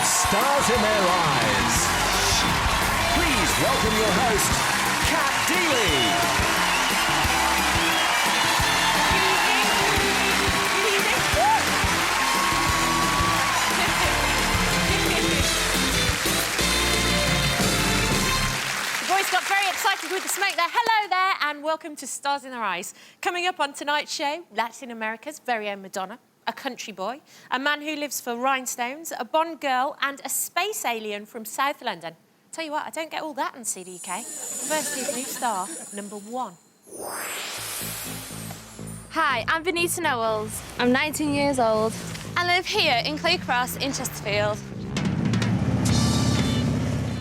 Stars in Their Eyes. Please welcome your host, Kat Deely. Got very excited with the smoke there. Hello there and welcome to Stars in Their Eyes. Coming up on tonight's show, Latin America's very own Madonna, a country boy, a man who lives for rhinestones, a Bond girl and a space alien from South London. Tell you what, I don't get all that on CDK. First is new star number 1. Hi, I'm Benita Knowles. I'm 19 years old. I live here in Clay Cross in Chesterfield.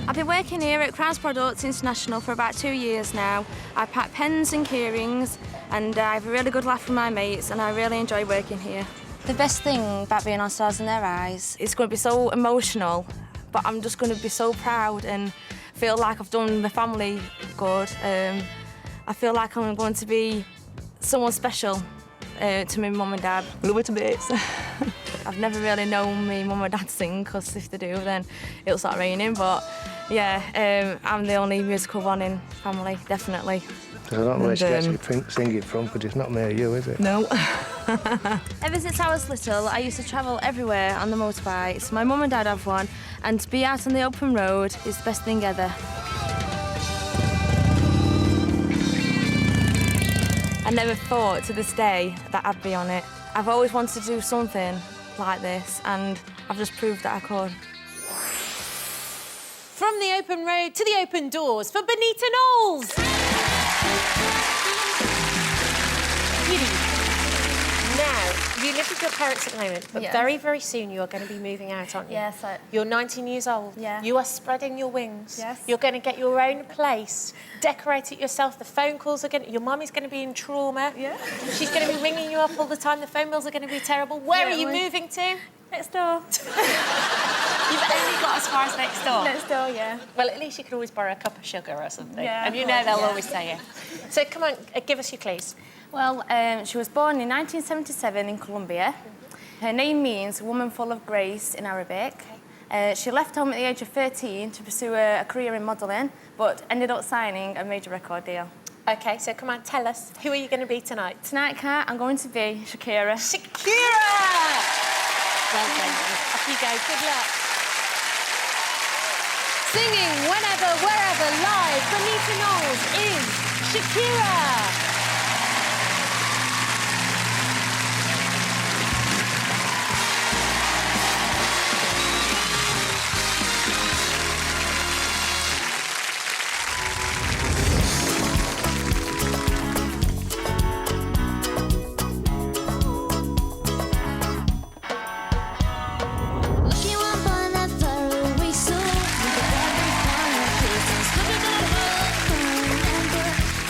I've been working here at Crowns Products International for about 2 years now. I pack pens and keyrings and I have a really good laugh with my mates and I really enjoy working here. The best thing about being on Stars in Their Eyes, It's going to be so emotional, but I'm just going to be so proud and feel like I've done my family good. I feel like I'm going to be someone special to my mum and dad. Love her to bits. I've never really known my mum and dad sing, because if they do, then it'll start raining, but yeah, I'm the only musical one in family, definitely. I don't know where she gets it singing from, because it's not me or you, is it? No. Ever since I was little, I used to travel everywhere on the motorbikes. My mum and dad have one, and to be out on the open road is the best thing ever. I never thought to this day that I'd be on it. I've always wanted to do something like this, and I've just proved that I could. From the open road to the open doors for Benita Knowles. Now, you live with your parents at the moment, but very, very soon you are going to be moving out, aren't you? Yes. You're 19 years old. Yeah. You are spreading your wings. Yes. You're going to get your own place, decorate it yourself. The phone calls are going to... Your mum is going to be in trauma. Yeah. She's going to be ringing you up all the time. The phone bills are going to be terrible. Where are you moving to? Next door. You've only got as far as next door. Next door, yeah. Well, at least you can always borrow a cup of sugar or something. Yeah, and you of know course, they'll yeah. always say it. So come on, give us your clues. Well, she was born in 1977 in Colombia. Her name means woman full of grace in Arabic. She left home at the age of 13 to pursue a career in modelling, but ended up signing a major record deal. OK, so come on, tell us, who are you going to be tonight? Tonight, Kat, I'm going to be Shakira. Shakira! Well done. Off you go, good luck. Singing whenever, wherever, live, Benita Knowles is Shakira.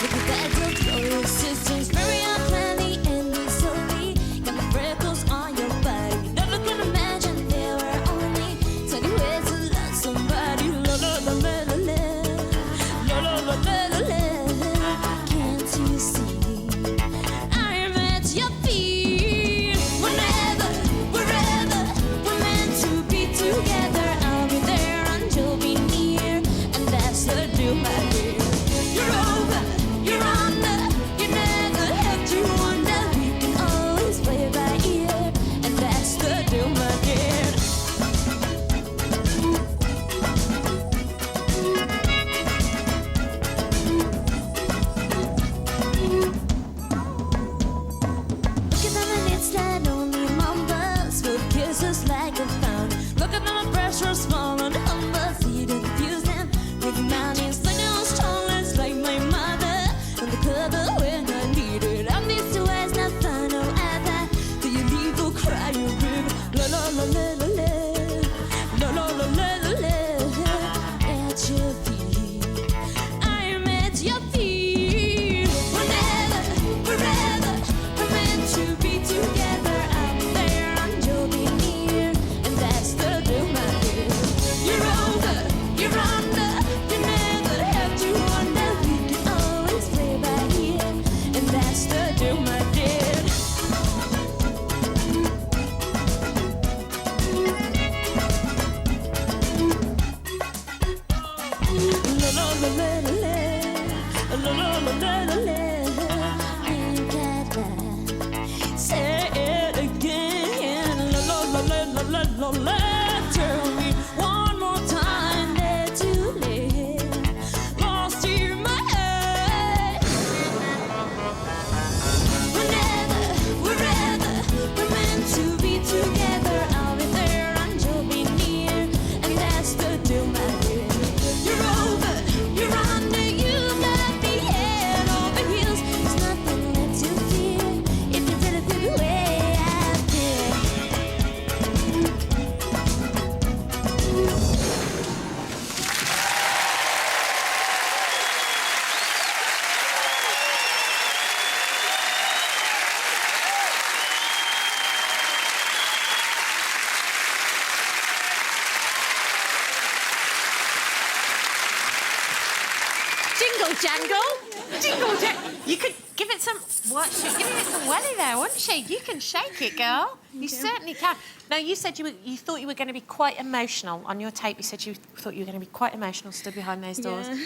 Look at that your love. Tell me one more time that to live. Lost in my head. Whenever, wherever we're meant to be together, I'll be there and you'll be near, and that's the deal, my dear. You're over, you're under, you got me head over heels. There's nothing left to fear if you did it the way I did. Jingle jangle, jingle jangle. You could give it some. What? She's giving it some welly there, wasn't she? You can shake it, girl. You certainly can. Now, you said you thought you were going to be quite emotional on your tape. You said you thought you were going to be quite emotional, stood behind those doors. Yeah.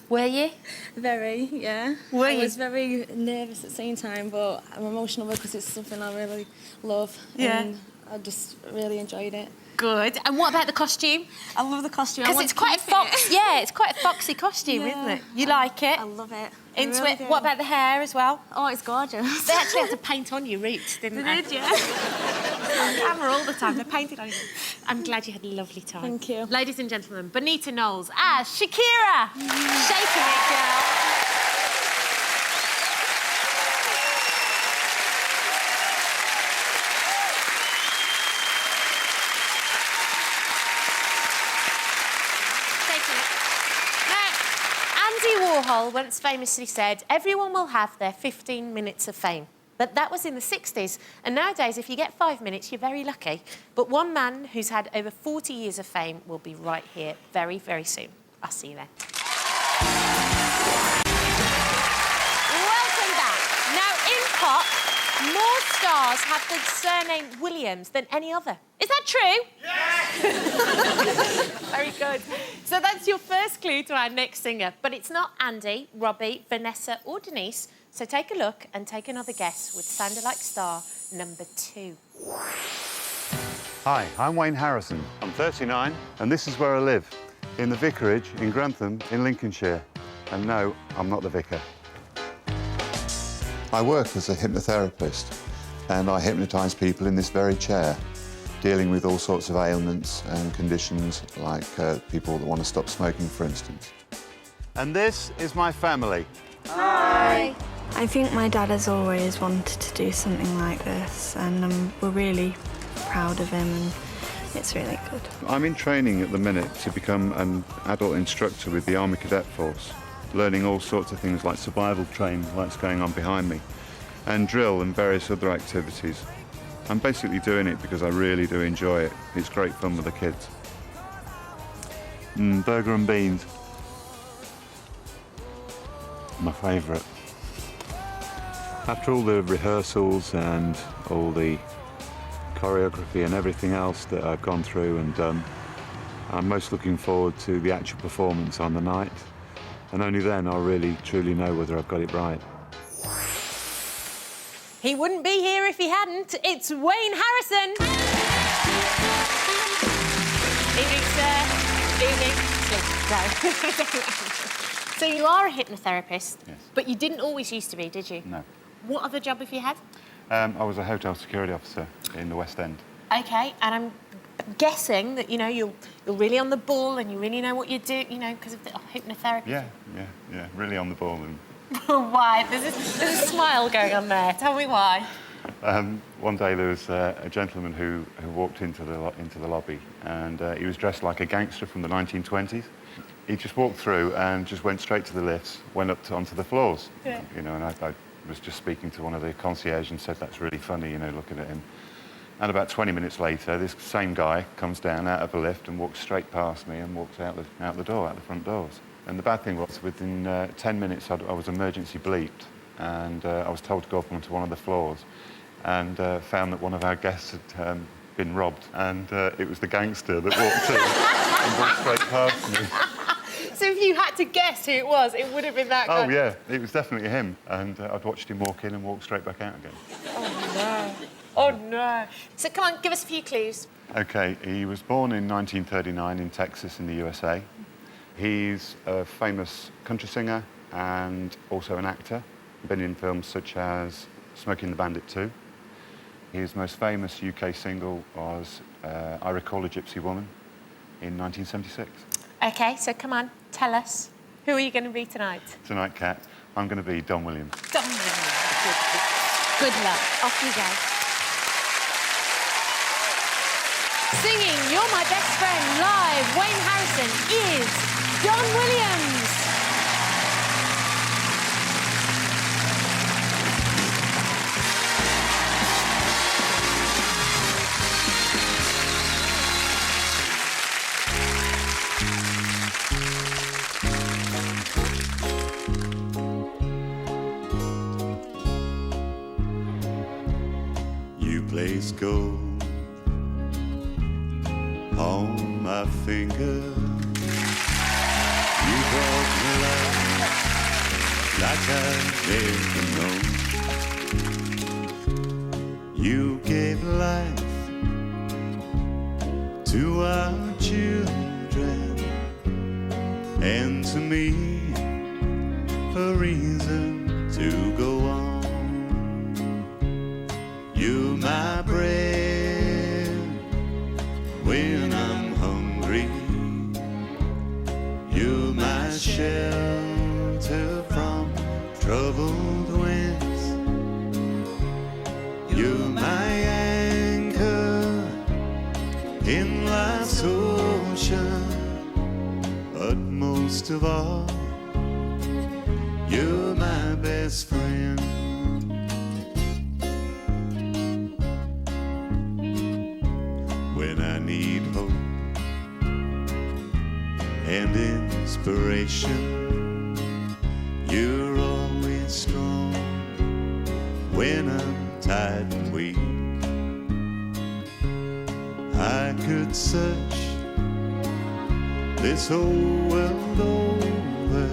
Were you? Very, yeah. Were I you? was very nervous at the same time, but I'm emotional because it's something I really love. Yeah. And I just really enjoyed it. Good. And what about the costume? I love the costume. Because it's quite a fox. Yeah, it's quite a foxy costume, Yeah. isn't it? You like it? I love it. Into really it. do. What about the hair as well? Oh, it's gorgeous. They actually had to paint on your roots, didn't they? Did you? On camera all the time. They painted on you. I'm glad you had a lovely time. Thank you. Ladies and gentlemen, Bonita Knowles as Shakira. Shaking it, girl. Shaking it. Now, Andy Warhol once famously said, everyone will have their 15 minutes of fame. But that was in the 60s. And nowadays, if you get 5 minutes, you're very lucky. But one man who's had over 40 years of fame will be right here very, very soon. I'll see you then. Welcome back. Now, in pop, more stars have the surname Williams than any other. Is that true? Yes! Very good. So that's your first clue to our next singer. But it's not Andy, Robbie, Vanessa or Denise. So take a look and take another guess with Sound Alike Star number 2. Hi, I'm Wayne Harrison. I'm 39 and this is where I live, in the vicarage in Grantham in Lincolnshire. And no, I'm not the vicar. I work as a hypnotherapist and I hypnotise people in this very chair, dealing with all sorts of ailments and conditions like people that want to stop smoking, for instance. And this is my family. I think my dad has always wanted to do something like this, and we're really proud of him, and it's really good. I'm in training at the minute to become an adult instructor with the Army Cadet Force, learning all sorts of things like survival training, like what's going on behind me, and drill and various other activities. I'm basically doing it because I really do enjoy it. It's great fun with the kids. Burger and beans. My favourite. After all the rehearsals and all the choreography and everything else that I've gone through and done, I'm most looking forward to the actual performance on the night. And only then I'll really, truly know whether I've got it right. He wouldn't be here if he hadn't. It's Wayne Harrison. Evening, sir. Evening. Sleep. No. So you are a hypnotherapist, Yes. but you didn't always used to be, did you? No. What other job have you had? I was a hotel security officer in the West End. OK, and I'm guessing that, you know, you're really on the ball and you really know what you do, you know, because of the hypnotherapy. Yeah, really on the ball. And Why? There's a smile going on there. Tell me why. one day there was a gentleman who walked into the lobby, and he was dressed like a gangster from the 1920s. He just walked through and just went straight to the lifts, went up onto the floors. Yeah. You know, and I was just speaking to one of the concierge and said, that's really funny, you know, looking at him. And about 20 minutes later, this same guy comes down out of the lift and walks straight past me and walks out the door, out the front doors. And the bad thing was, within 10 minutes, I was emergency bleeped, and I was told to go up onto one of the floors, and found that one of our guests had been robbed, and it was the gangster that walked in and walked straight past me. So if you had to guess who it was, it would have been that guy. Oh, yeah, it was definitely him. And I'd watched him walk in and walk straight back out again. Oh, no. Oh, no. So come on, give us a few clues. OK, he was born in 1939 in Texas in the USA. He's a famous country singer and also an actor. Been in films such as Smokey and the Bandit 2. His most famous UK single was I Recall a Gypsy Woman in 1976. OK, so come on, tell us. Who are you going to be tonight? Tonight, Kat, I'm going to be Don Williams. Don Williams. Good luck. Off you go. Singing You're My Best Friend live, Wayne Harrison is Don Williams. You place gold on my finger. You brought me love like I've never known. You gave life to our children and to me a reason to go on. You're my bread when I'm hungry. You're my shelter from troubled winds. You're my anchor in life's ocean. But most of all, you're my best friend. When I need hope and inspiration, you're always strong. When I'm tired and weak, I could search this whole world over,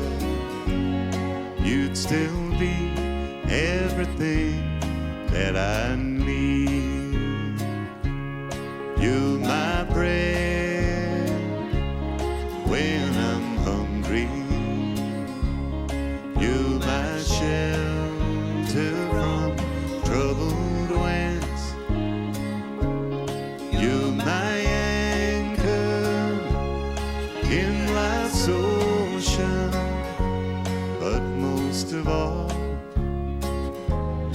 you'd still be everything that I need. You're my bread when I'm hungry. You're my shelter from troubled winds. You're my anchor in life's ocean. But most of all,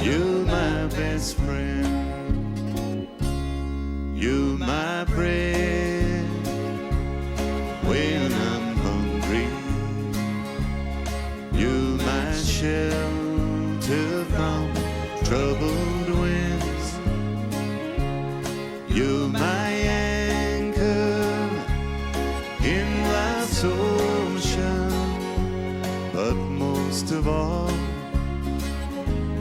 you're my best friend. You're my bread when I'm hungry. You're my shelter from troubled winds. You're my anchor in life's ocean. But most of all,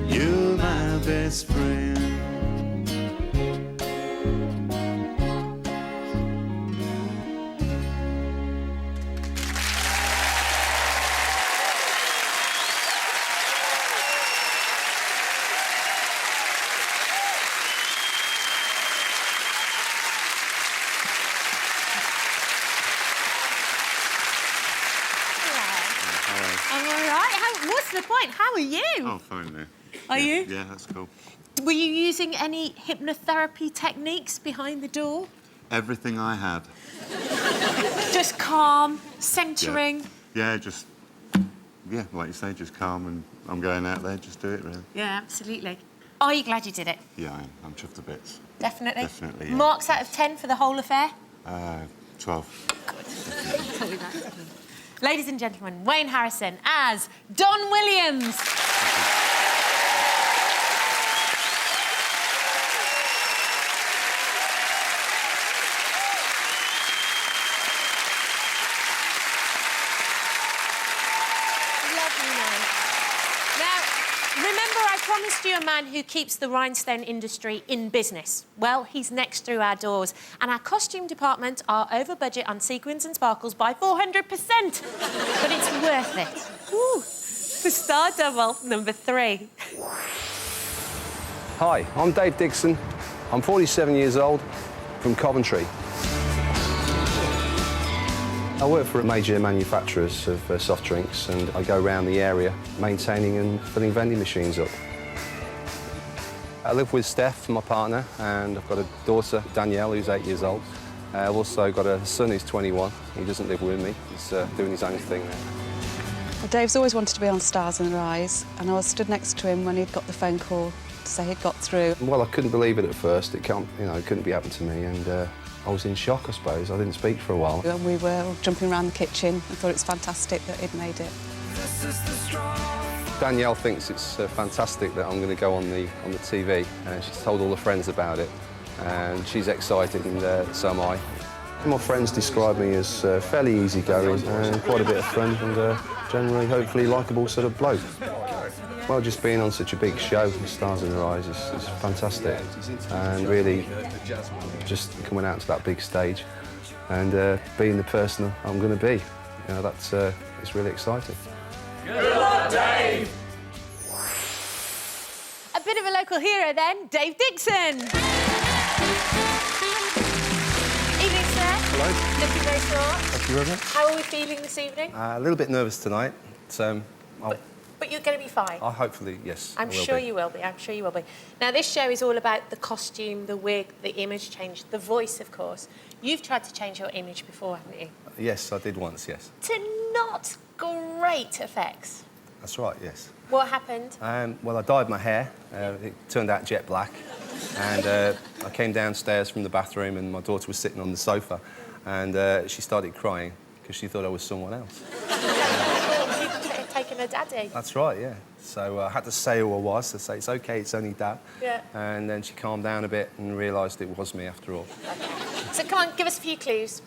you're my best friend. I'm all right. What's the point? How are you? Oh, fine there. Are you? Yeah, that's cool. Were you using any hypnotherapy techniques behind the door? Everything I had. Just calm, centering. Yeah, like you say, just calm, and I'm going out there, just do it, really. Yeah, absolutely. Are you glad you did it? Yeah, I am. I'm chuffed to bits. Definitely? Definitely, yeah. Marks out of 10 for the whole affair? 12. Ladies and gentlemen, Wayne Harrison as Don Williams. Lovely man. Now, remember I promised you a man who keeps the rhinestone industry in business. Well, he's next through our doors, and our costume department are over budget on sequins and sparkles by 400%. But it's worth it. Woo. For Star Double number 3. Hi, I'm Dave Dixon. I'm 47 years old. from Coventry. I work for major manufacturers of soft drinks, and I go around the area maintaining and filling vending machines up. I live with Steph, my partner, and I've got a daughter, Danielle, who's 8 years old. I've also got a son who's 21. He doesn't live with me. He's doing his own thing now. Well, Dave's always wanted to be on Stars in the Rise, and I was stood next to him when he'd got the phone call to say he'd got through. Well, I couldn't believe it at first. It couldn't be happening to me, and I was in shock, I suppose. I didn't speak for a while. We were jumping around the kitchen and thought it was fantastic that he'd made it. Danielle thinks it's fantastic that I'm going to go on the TV, and she's told all her friends about it, and she's excited, and so am I. My friends describe me as fairly easygoing and quite a bit of fun, and generally, hopefully, likeable sort of bloke. Well, just being on such a big show, Stars in the Rise, is fantastic, and really just coming out to that big stage and being the person I'm going to be. You know, that's it's really exciting. Good luck, Dave! A bit of a local hero then, Dave Dixon. Evening, sir. Hello. Looking very short. Thank you very much. How are we feeling this evening? A little bit nervous tonight, so But you're going to be fine. hopefully, yes. I'm sure you will be. I'm sure you will be. Now, this show is all about the costume, the wig, the image change, the voice, of course. You've tried to change your image before, haven't you? Yes, I did once, yes. To not great effects. That's right, yes. What happened? Well, I dyed my hair. It turned out jet black. And I came downstairs from the bathroom, and my daughter was sitting on the sofa, and she started crying because she thought I was someone else. You've taken a daddy. That's right, yeah. So I had to say who I was, to say, it's OK, it's only Dad. Yeah. And then she calmed down a bit and realised it was me after all. Okay. So come on, give us a few clues.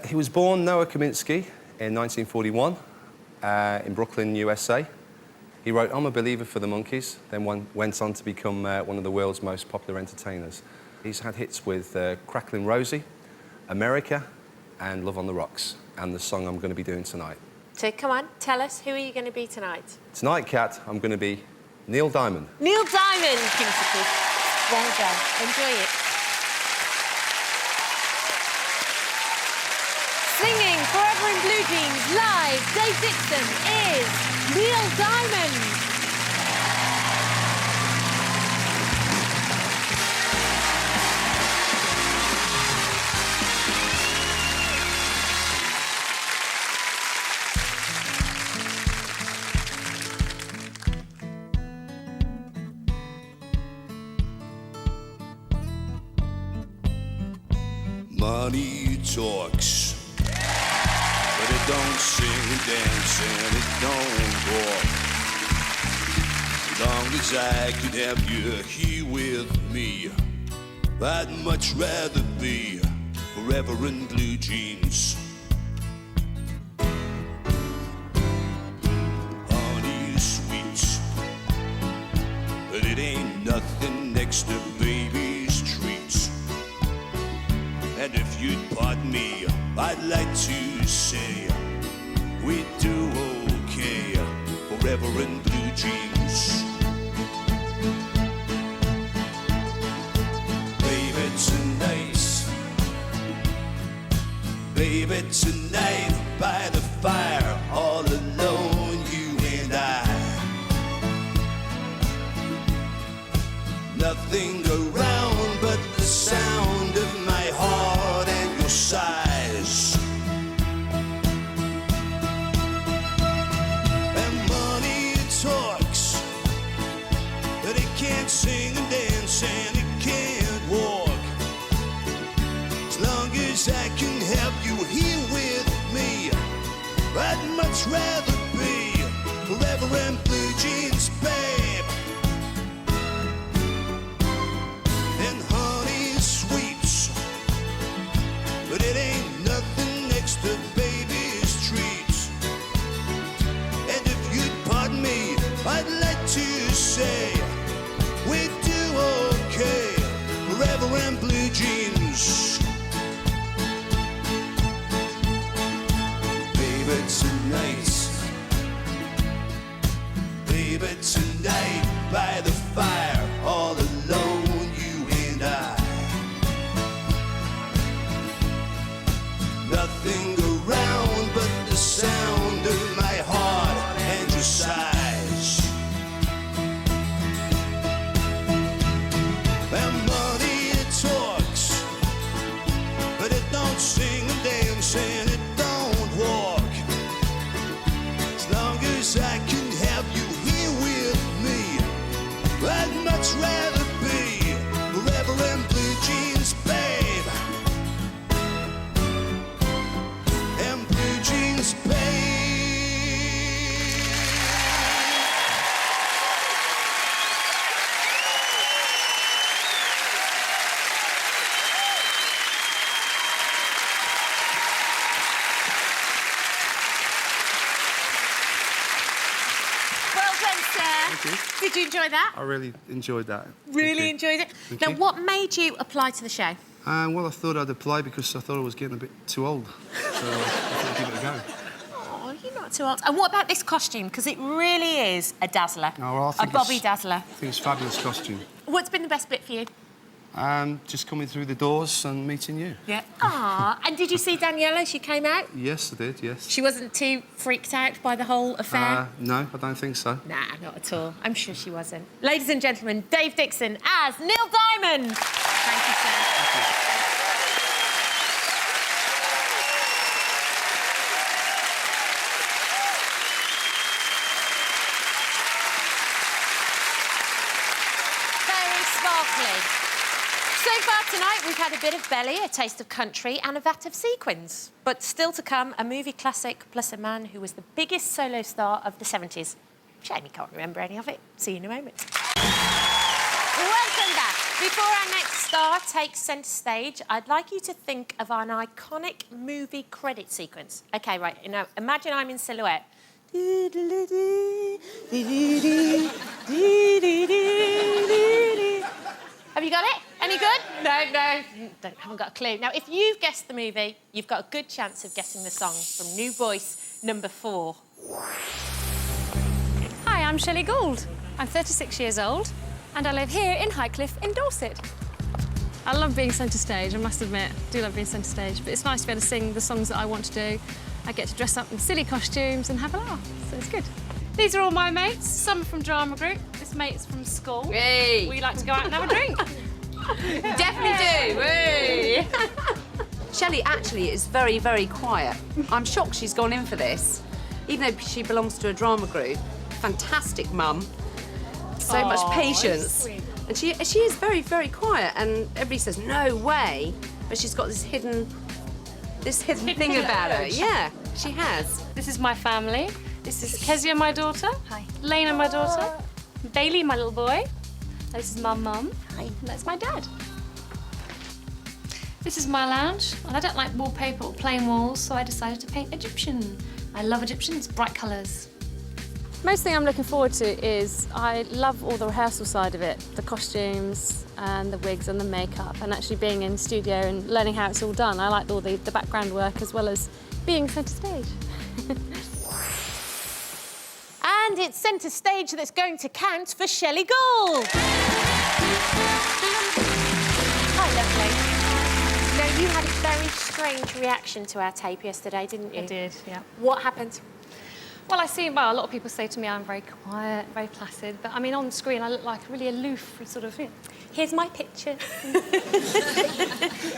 He was born Noah Kaminsky in 1941 in Brooklyn, USA. He wrote I'm a Believer for the Monkees, then went on to become one of the world's most popular entertainers. He's had hits with Cracklin' Rosie, America, and Love on the Rocks, and the song I'm going to be doing tonight. So come on, tell us, who are you going to be tonight? Tonight, Kat, I'm going to be Neil Diamond. Neil Diamond, Kingsley. Well done. Enjoy it. Singing Forever in Blue Jeans live, Dave Dixon is Neil Diamond. Money talks, but it don't sing and dance and it don't walk. As long as I could have you here with me, I'd much rather be forever in blue jeans. Honey sweets, but it ain't nothing next to baby's treats. And if you'd pardon me, I'd like to say we do okay forever in blue jeans. Baby, tonight by the fire, all alone, you and I. Nothing around but the sound of my heart and your sighs. And money talks, but it can't sing and dance and it can't walk. As long as I can have you here with me, I'd much rather be forever in blue jeans, babe. And honey sweets, but it ain't nothing next to baby's treats. And if you'd pardon me, I'd like to say we do okay forever in blue jeans. Baby, tonight by the fire, all alone, you and I. can't sing and dance and it don't walk. As long as I can have you here with me, I'd much rather be forever in blue jeans, babe. And blue jeans, babe. Well done, sir. Thank you. Did you enjoy that? I really enjoyed that. Really enjoyed it. Thank Now, you. what made you apply to the show? Well, I thought I'd apply because I thought I was getting a bit too old. So I thought I'd give it a go. Oh, you're not too old. And what about this costume? Because it really is a dazzler. Oh, well, I a think Bobby it's- dazzler. I think it's a fabulous costume. What's been the best bit for you? Just coming through the doors and meeting you. Yeah. Ah, and did you see Daniela? She came out. Yes, I did, yes. She wasn't too freaked out by the whole affair? No, I don't think so. Nah, not at all. I'm sure she wasn't. Ladies and gentlemen, Dave Dixon as Neil Diamond. Thank you, sir. Very sparkly. So far tonight, we've had a bit of belly, a taste of country, and a vat of sequins. But still to come, a movie classic plus a man who was the biggest solo star of the 70s. Shame you can't remember any of it. See you in a moment. Welcome back. Before our next star takes centre stage, I'd like you to think of an iconic movie credit sequence. OK, right, now imagine I'm in silhouette. Have you got it? Any good? No, haven't got a clue. Now, if you've guessed the movie, you've got a good chance of guessing the song from New Voice number 4. Hi, I'm Shelley Gould. I'm 36 years old and I live here in Highcliffe in Dorset. I love being centre stage, I must admit. I do love being centre stage, but it's nice to be able to sing the songs that I want to do. I get to dress up in silly costumes and have a laugh, so it's good. These are all my mates, some from drama group, this mate's from school. Hey. We like to go out and have a drink. Definitely do. Hey. Shelley actually is very, very quiet. I'm shocked she's gone in for this, even though she belongs to a drama group. Fantastic mum. So much patience. And she is very, very quiet, and everybody says, no way. But she's got this hidden thing about her. Yeah, she has. This is my family. This is Kezia, my daughter. Hi. Lena, my daughter. Bailey, my little boy. This is my mum. Hi. And that's my dad. This is my lounge, and I don't like wallpaper or plain walls, so I decided to paint Egyptian. I love Egyptians, bright colours. Most thing I'm looking forward to is I love all the rehearsal side of it, the costumes and the wigs and the makeup, and actually being in studio and learning how it's all done. I like all the background work as well as being centre stage. And it's centre stage that's going to count for Shelley Gould. Hi, lovely. Now, you had a very strange reaction to our tape yesterday, didn't you? I did, yeah. What happened? Well, a lot of people say to me I'm very quiet, very placid, but I mean, on screen I look like really aloof, sort of. Here's my picture.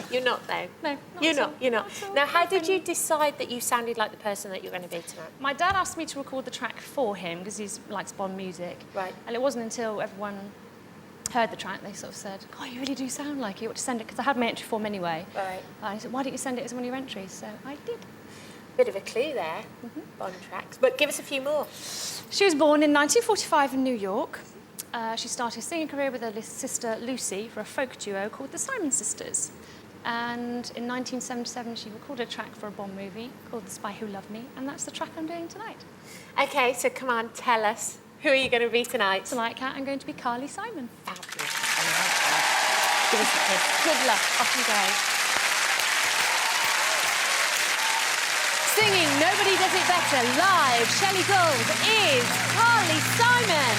You're not, though. No, You're not. Now, how did you decide that you sounded like the person that you're going to be tonight? My dad asked me to record the track for him because he likes Bond music. Right. And it wasn't until everyone heard the track they sort of said, oh, you really do sound like you ought to send it, because I had my entry form anyway. Right. And he said, why don't you send it as one of your entries? So I did. Bit of a clue there, Bond tracks. But give us a few more. She was born in 1945 in New York. She started a singing career with her sister Lucy for a folk duo called the Simon Sisters. And in 1977, she recorded a track for a Bond movie called The Spy Who Loved Me, and that's the track I'm doing tonight. OK, so come on, tell us. Who are you going to be tonight? Tonight, Kat, I'm going to be Carly Simon. Fabulous. Give us a kiss. Good luck. Off you go. Singing Nobody Does It Better live, Shelley Gould is Carly Simon.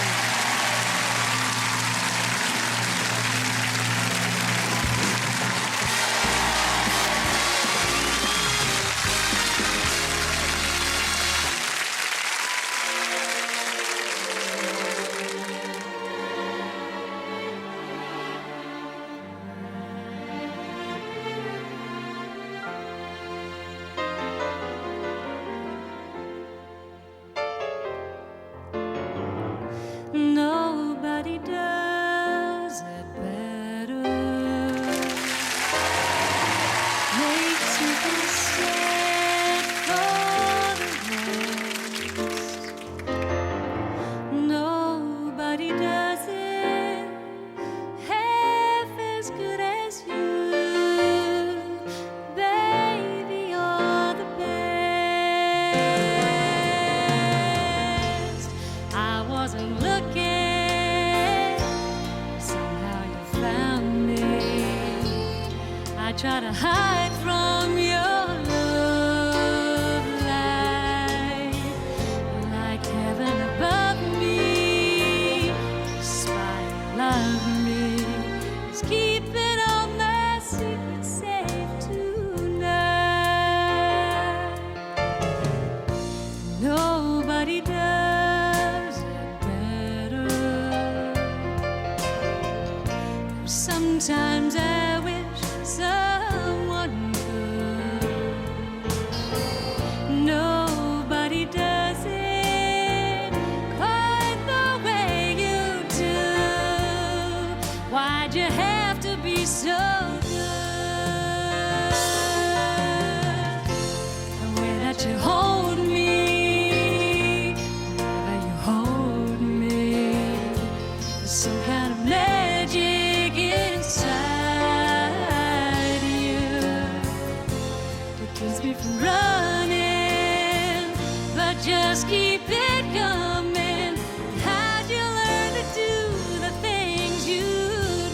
keeps me from running, but just keep it coming. How'd you learn to do the things you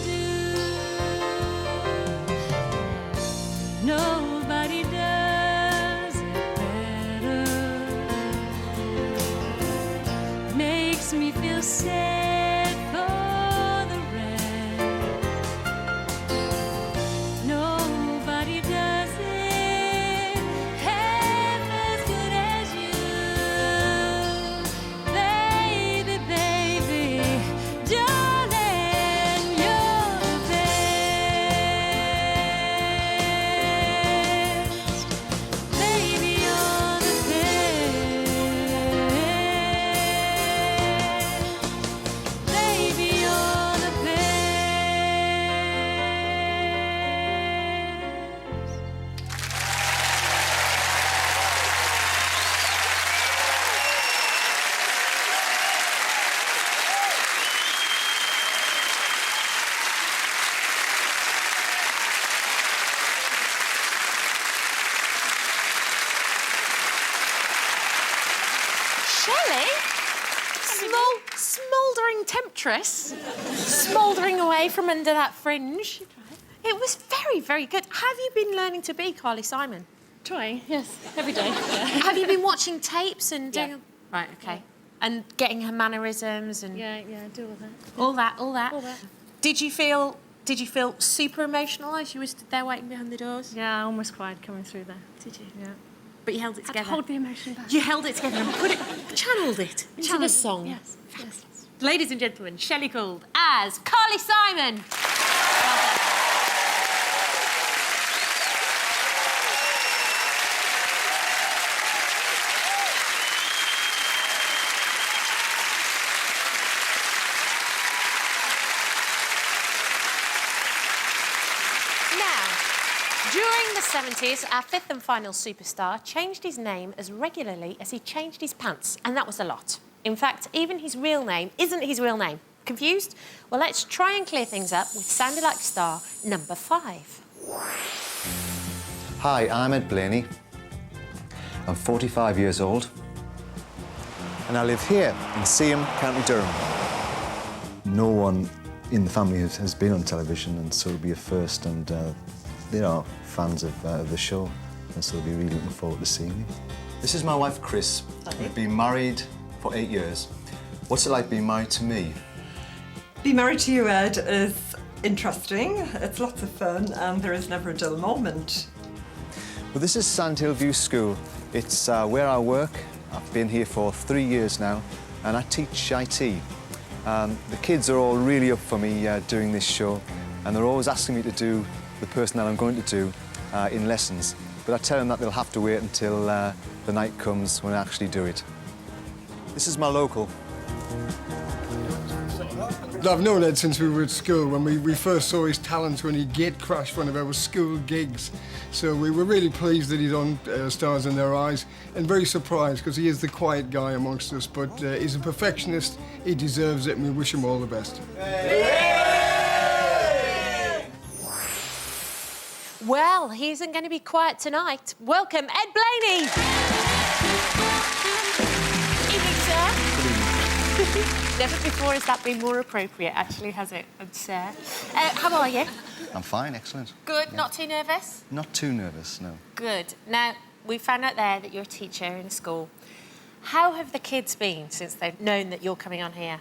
do? Nobody does it better. Makes me feel sad for the rest. Nobody does it half as good as you. Baby, baby, darling, you're the best. Baby, you're the best. Baby, you're the best. Shelley? Smouldering temptress, smouldering away from under that fringe. It was very, very good. Have you been learning to be Carly Simon? Trying, yes, every day. Have you been watching tapes and doing... Yeah. Right, OK. And getting her mannerisms and... Yeah, I do all that. All that, all that. All that. Did you feel super emotional as you were stood there waiting behind the doors? Yeah, I almost cried coming through there. Did you? Yeah. But you held it Had to together. hold the emotion back. You held it together and channeled it into the song. Yes, yes. Ladies and gentlemen, Shelley Gould as Carly Simon. During the 70s, our fifth and final superstar changed his name as regularly as he changed his pants, and that was a lot. In fact, even his real name isn't his real name. Confused? Well, let's try and clear things up with Sounded Like a Star number 5. Hi, I'm Ed Blaney. I'm 45 years old. And I live here in Seaham, County Durham. No one in the family has been on television, and so it'll be a first, and they are fans of the show, and so they'll be really looking forward to seeing me. This is my wife, Chris. We've been married for 8 years. What's it like being married to me? Being married to you, Ed, is interesting. It's lots of fun, and there is never a dull moment. Well, this is Sandhill View School. It's where I work. I've been here for 3 years now, and I teach IT. The kids are all really up for me doing this show, and they're always asking me to do the person that I'm going to do in lessons. But I tell them that they'll have to wait until the night comes when I actually do it. This is my local. I've known Ed since we were at school, when we first saw his talent when he gate crashed one of our school gigs. So we were really pleased that he's on Stars in Their Eyes, and very surprised because he is the quiet guy amongst us, but he's a perfectionist, he deserves it, and we wish him all the best. Well, he isn't going to be quiet tonight. Welcome, Ed Blaney. Evening, sir. Never before has that been more appropriate, actually, has it, sir? How are you? I'm fine, excellent. Good, Yeah. not too nervous? Not too nervous, no. Good. Now, we found out there that you're a teacher in a school. How have the kids been since they've known that you're coming on here?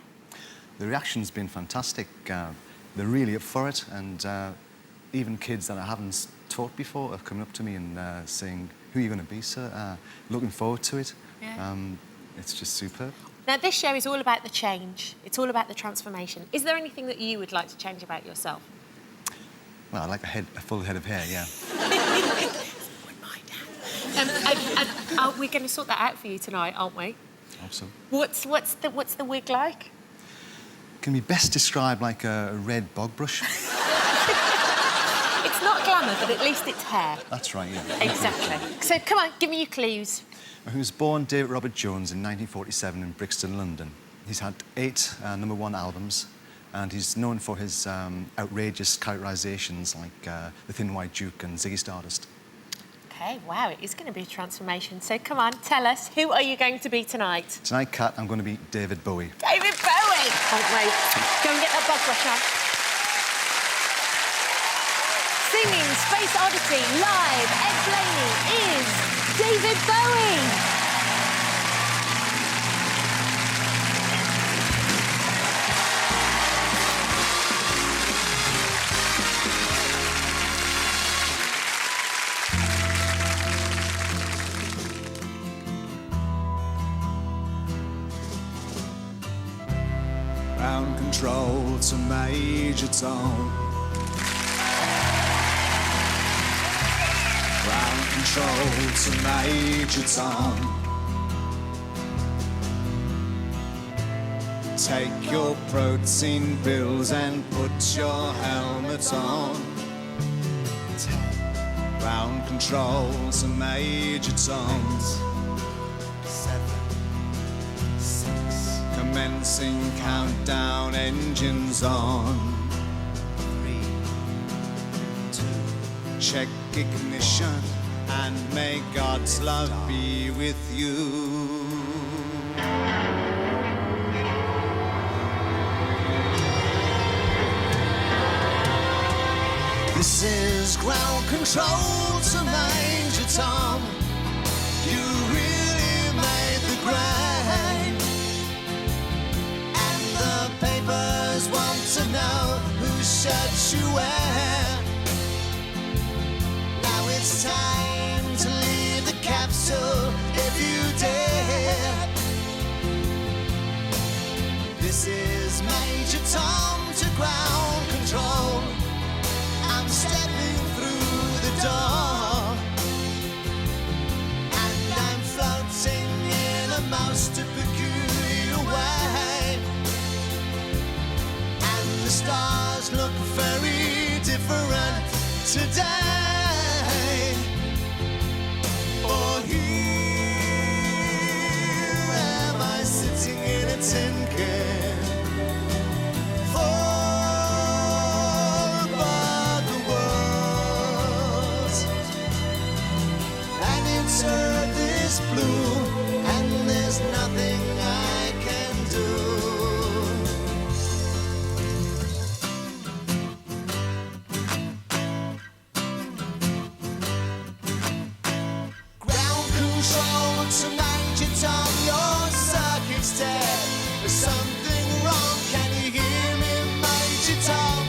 The reaction's been fantastic. They're really up for it, and even kids that I haven't taught before are coming up to me and saying, "Who are you going to be, sir?" Looking forward to it. Yeah. It's just superb. Now, this show is all about the change. It's all about the transformation. Is there anything that you would like to change about yourself? Well, I like a full head of hair, yeah. We're going to sort that out for you tonight, aren't we? Hope so. What's the wig like? Can be best described like a red bog brush. It's not glamour, but at least it's hair. That's right, yeah. Exactly. So, come on, give me your clues. He was born David Robert Jones in 1947 in Brixton, London. He's had 8 #1 albums, and he's known for his outrageous characterisations like the Thin White Duke and Ziggy Stardust. OK. OK, wow, it is going to be a transformation. So come on, tell us, who are you going to be tonight? Tonight, Kat, I'm going to be David Bowie. David Bowie! Can't wait. Go and get that bug brush on. Singing Space Oddity live, Ed Blaney is David Bowie. Ground control to Major Tom. Ground control to Major Tom. Take your protein pills and put your helmet on. Ground control to Major Tom. Commencing countdown, engines on. 3, 2, check ignition, and may God's love be with you. This is ground control to Major Tom. You really made the grade. The papers want to know whose shirt you wear. Now it's time to leave the capsule if you dare. This is Major Tom to ground control. I'm stepping through the door, and I'm floating in a most peculiar way. The stars look very different today. For here am I sitting in a tin can, far above the world. And its earth is blue, and there's nothing I can do. To Major Tom, your circuit's dead. There's something wrong. Can you hear me, Major Tom?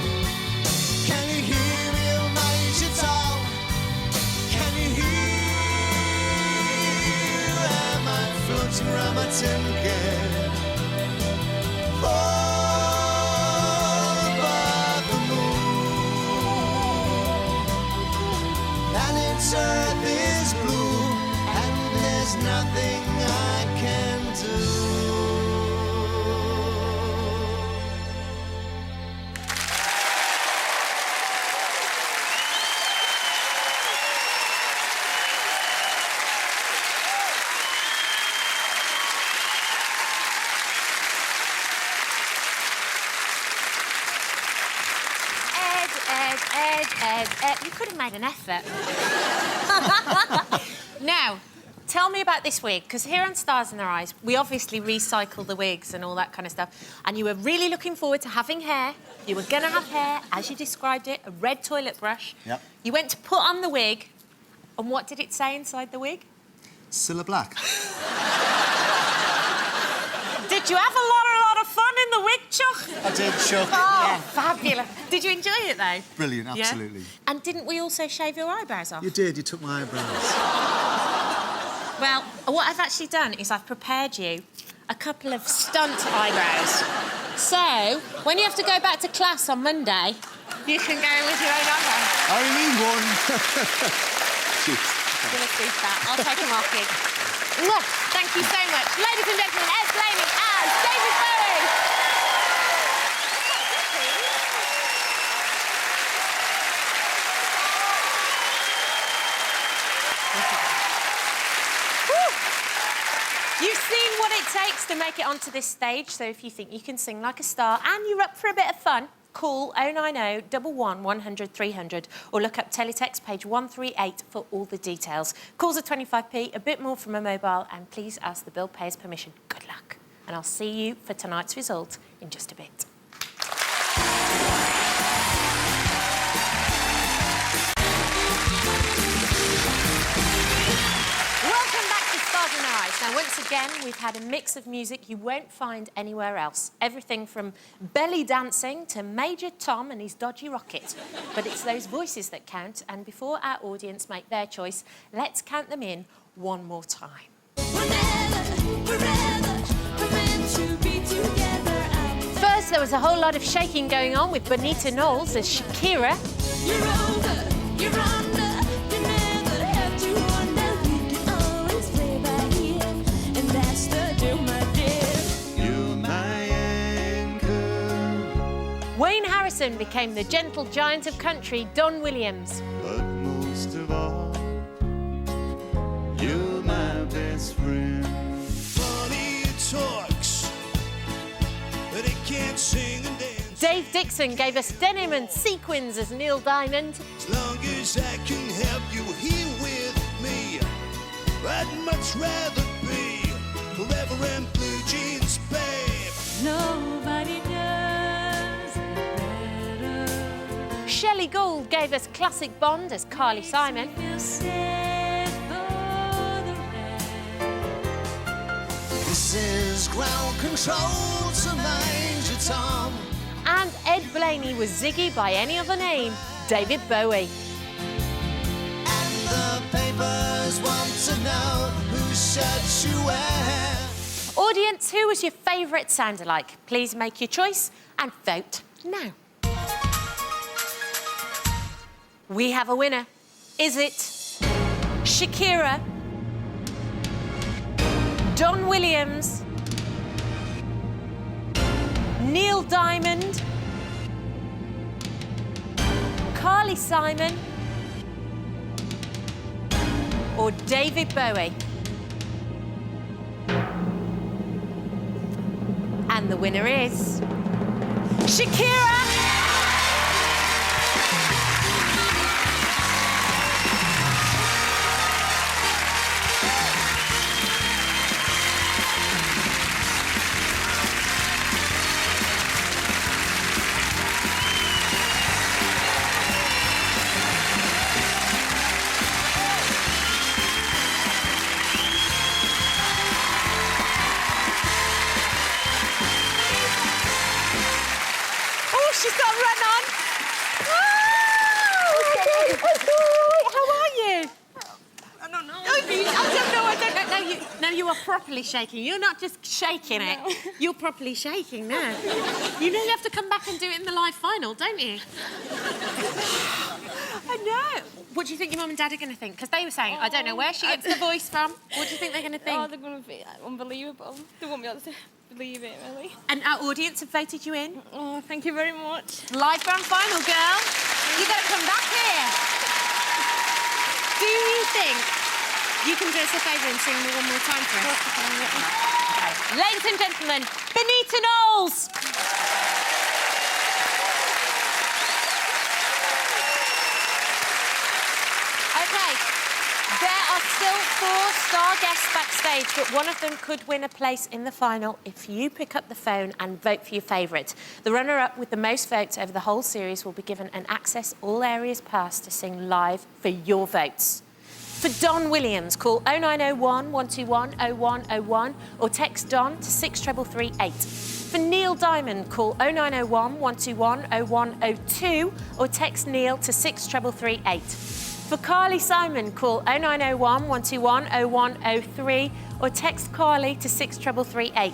Can you hear me, Major Tom? Can you hear? Am I floating around my tin can? Far above the moon, and its earth is blue. There's nothing I can do. Ed, you could have made an effort. Now, tell me about this wig, because here on Stars in Their Eyes, we obviously recycle the wigs and all that kind of stuff. And you were really looking forward to having hair. You were going to have hair, as you described it, a red toilet brush. Yep. You went to put on the wig, and what did it say inside the wig? Cilla Black. Did you have a lot of fun in the wig, Chuck? I did, Chuck. Oh, Yeah. fabulous. Did you enjoy it, though? Brilliant, Yeah? absolutely. And didn't we also shave your eyebrows off? You did, you took my eyebrows. Well, what I've actually done is I've prepared you a couple of stunt eyebrows. So, when you have to go back to class on Monday, you can go with your own eyebrows. I only need one. I'm going to see that. I'll take them off you. Mwah. Thank you so much. Ladies and gentlemen, Ed Blaney as David Bowie. You've seen what it takes to make it onto this stage, so if you think you can sing like a star and you're up for a bit of fun, call 090 11 100 300 or look up teletext page 138 for all the details. Calls are 25p, a bit more from a mobile, and please ask the bill payer's permission. Good luck. And I'll see you for tonight's result in just a bit. Now, once again, we've had a mix of music you won't find anywhere else. Everything from belly dancing to Major Tom and his dodgy rocket. But it's those voices that count, and before our audience make their choice, let's count them in one more time. First, there was a whole lot of shaking going on with Bonita Knowles as Shakira. You're over, you're under. Wayne Harrison became the gentle giant of country, Don Williams. But most of all, you're my best friend. Funny talks, but he can't sing and dance. Dave Dixon gave us denim and sequins as Neil Diamond. As long as I can help you here with me, I'd much rather be forever in blue jeans, babe. Nobody does better. Shelley Gould gave us classic Bond as Carly Simon. This is ground control to Major Tom. And Ed Blaney was Ziggy by any other name, David Bowie. And the papers want to know whose shirt you wear. Audience, who was your favourite sound-alike? Please make your choice and vote now. We have a winner. Is it Shakira, Don Williams, Neil Diamond, Carly Simon, or David Bowie? And the winner is Shakira! She's got a run on. Oh, how are you? I don't know. I don't know. No, you are properly shaking. You're not just shaking it. You're properly shaking now. You know you have to come back and do it in the live final, don't you? I know. What do you think your mum and dad are going to think? Because they were saying, I don't know where she gets the voice from. What do you think they're going to think? Oh, they're going to be unbelievable. They won't be able to believe it, really. And our audience have voted you in. Oh, thank you very much. Live grand final, girl. You got to come back here. Do you think you can do us a favour and sing me one more time for us? Okay. Ladies and gentlemen, Bonita Knowles. Okay. There are still 4 star guests backstage, but one of them could win a place in the final if you pick up the phone and vote for your favourite. The runner-up with the most votes over the whole series will be given an Access All Areas pass to sing live for your votes. For Don Williams, call 0901 121 0101 or text Don to 63338. For Neil Diamond, call 0901 121 0102 or text Neil to 63338. For Carly Simon, call 0901 121 0103 or text Carly to 63338.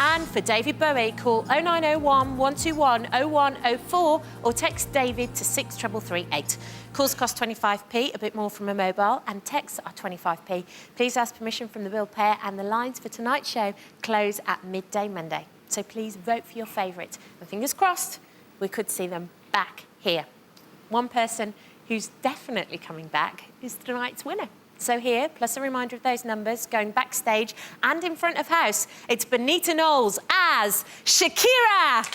And for David Bowie, call 0901 121 0104 or text David to 63338. Calls cost 25p, a bit more from a mobile, and texts are 25p. Please ask permission from the bill payer, and the lines for tonight's show close at midday Monday. So please vote for your favourite. And fingers crossed, we could see them back here. One person who's definitely coming back is tonight's winner. So here, plus a reminder of those numbers, going backstage and in front of house, it's Bonita Knowles as Shakira.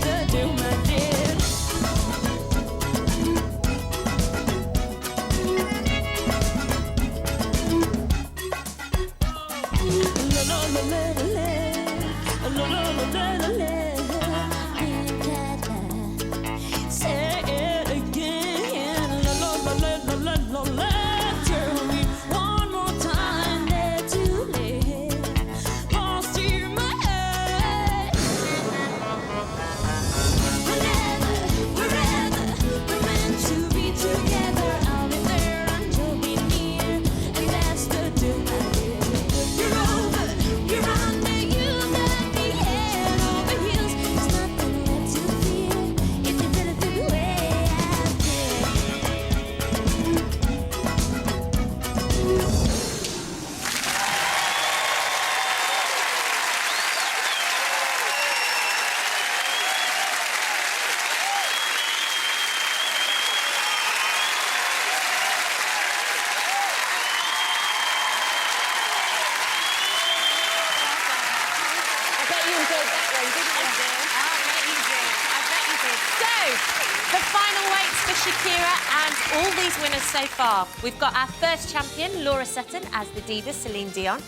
to do, my dear. Say it again. Tell me one more time that too late. Lost in my head. Wherever we're meant to be together, I'll be there and you'll be near, and that's the deal, my dear. You're over, you're under, you got me head over heels. There's nothing left to fear if you feel it the way I feel. I bet you enjoyed that one, didn't you, dear? I bet you did. I bet you did. So, the final weights for Shakira and all these winners so far. We've got our first champion, Laura Sutton, as the diva, Celine Dion.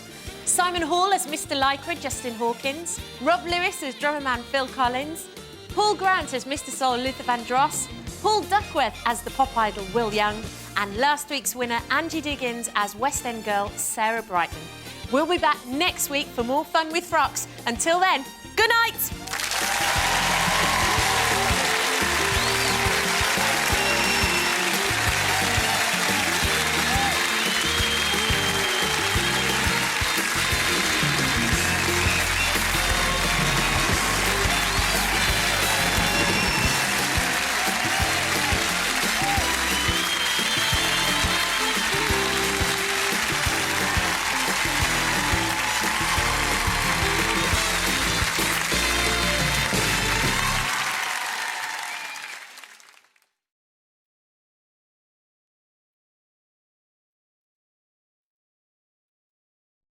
Simon Hall as Mr. Lycra, Justin Hawkins. Rob Lewis as drummer man, Phil Collins. Paul Grant as Mr. Soul, Luther Vandross. Paul Duckworth as the pop idol, Will Young. And last week's winner, Angie Diggins as West End girl, Sarah Brightman. We'll be back next week for more fun with frocks. Until then, good night!